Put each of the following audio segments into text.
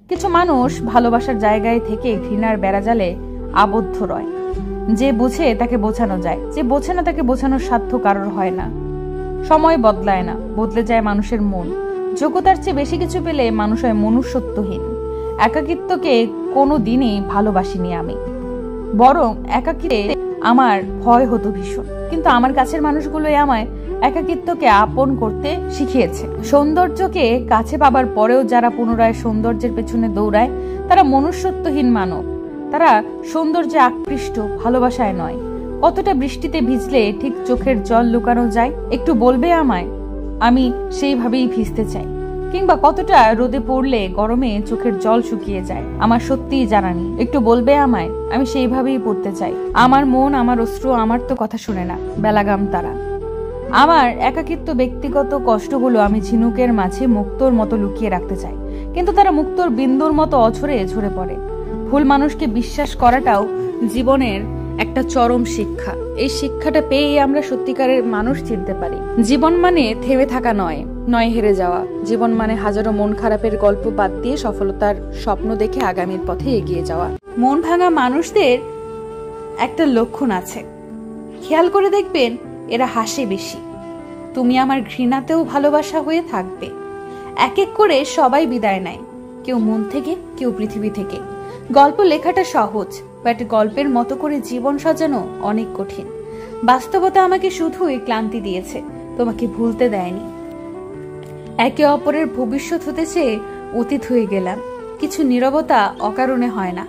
কিছু মানুষ ভালোবাসার জায়গায় থেকে ঘৃণার বেড়াজালে আবদ্ধ রয়। যে বুঝে তাকে বোঝানো যায়, যে বোঝে না তাকে বোঝানোর সাধ্য কারোর হয় না। সময় বদলায় না, বদলে যায় মানুষের মন। যোগ্যতার চেয়ে বেশি কিছু পেলে মানুষ হয় মনুষ্যত্বহীন। একাকিত্বকে কোনো দিনই ভালোবাসিনি আমি, বরং একাকিত্বে আমার ভয় হতো ভীষণ। কিন্তু আমার কাছের মানুষগুলোই আমায় একাকিত্বকে আপন করতে শিখিয়েছে। সৌন্দর্যকে কাছে পাবার পরেও যারা পুনরায় সৌন্দর্যের পেছনে দৌড়ায় তারা মনুষ্যত্বহীন মানব। তারা সৌন্দর্যে আকৃষ্ট, ভালোবাসায় নয়। কতটা বৃষ্টিতে ভিজলে ঠিক চোখের জল লুকানো যায়, একটু বলবে আমায়? আমি সেইভাবেই ভিজতে চাই। কিংবা কতটা রোদে পড়লে গরমে চোখের জল শুকিয়ে যায়, আমার সত্যিই জানা নেই। একটু বলবে আমায়? আমি সেইভাবেই পড়তে চাই। আমার মন, আমার অশ্রু আমার তো কথা শুনে না, বেলাগাম তারা। আমার একাকিত্ব, ব্যক্তিগত কষ্টগুলো আমি ঝিনুকের মাঝে মুক্তোর মতো লুকিয়ে রাখতে চাই, কিন্তু তারা মুক্তোর বিন্দুর মতো অঝরে ঝরে পড়ে। ভুল মানুষকে বিশ্বাস করাটাও জীবনের একটা চরম শিক্ষা। এই শিক্ষাটা পেয়েই আমরা সত্যিকারের মানুষ চিনতে পারি। জীবন মানে থেমে থাকা নয়, নয় হেরে যাওয়া। জীবন মানে হাজারো মন খারাপের গল্প বাদ দিয়ে সফলতার স্বপ্ন দেখে আগামীর পথে এগিয়ে যাওয়া। মন ভাঙা মানুষদের একটা লক্ষণ আছে, খেয়াল করে দেখবেন, এরা হাসে বেশি। তুমি আমার ঘৃণাতেও ভালোবাসা হয়ে থাকবে। এক এক করে সবাই বিদায় নেয়, কেউ মন থেকে, কেউ পৃথিবী থেকে। গল্প লেখাটা সহজ, বাট গল্পের মতো করে জীবন সাজানো অনেক কঠিন। বাস্তবতা আমাকে শুধুই ক্লান্তি দিয়েছে, তোমাকে ভুলতে দেয়নি। একে অপরের ভবিষ্যৎ হতে চেয়ে অতীত হয়ে গেলাম। কিছু নীরবতা অকারণে হয় না,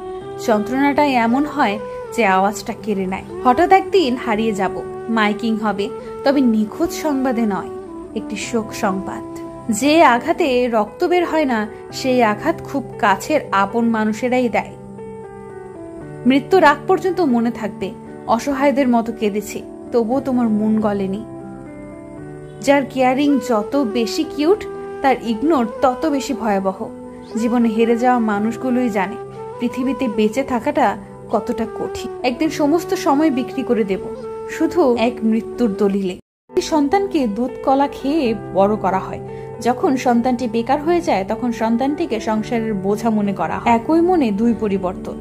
যন্ত্রণাটাই এমন হয় যে আওয়াজটা কেড়ে নেয়। হঠাৎ একদিন হারিয়ে যাব, মাইকিং হবে, তবে নিখোঁজ সংবাদে নয়, একটি শোক সংবাদ। যে আঘাতে রক্ত বের হয় না, সেই আঘাত খুব কাছের আপন মানুষেরাই দেয়। মৃত্যুর আগ পর্যন্ত মনে থাকবে, অসহায়দের মতো কেঁদেছি, তবুও তোমার মন গলেনি। যার কেয়ারিং যত বেশি কিউট, তার ইগনোর তত বেশি ভয়াবহ। জীবনে হেরে যাওয়া মানুষগুলোই জানে পৃথিবীতে বেঁচে থাকাটা কতটা কঠিন। একদিন সমস্ত সময় বিক্রি করে দেব শুধু এক মৃত্যুর দলিলে। সন্তানকে দুধ কলা খেয়ে বড় করা হয়। যখন সন্তানটি বেকার হয়ে যায়, তখন সন্তানটিকে সংসারের বোঝা মনে করা হয়। একই মনে দুই পরিবর্তন।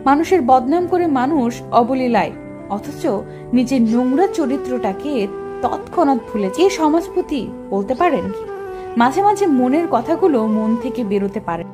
মানুষের বদনাম করে মানুষ অবলীলায়, অথচ নিজের নোংরা চরিত্রটাকে তৎক্ষণাৎ ভুলে যায়। সমাজপতি বলতে পারেন কি? মাঝে মাঝে মনের কথাগুলো মন থেকে বেরোতে পারে।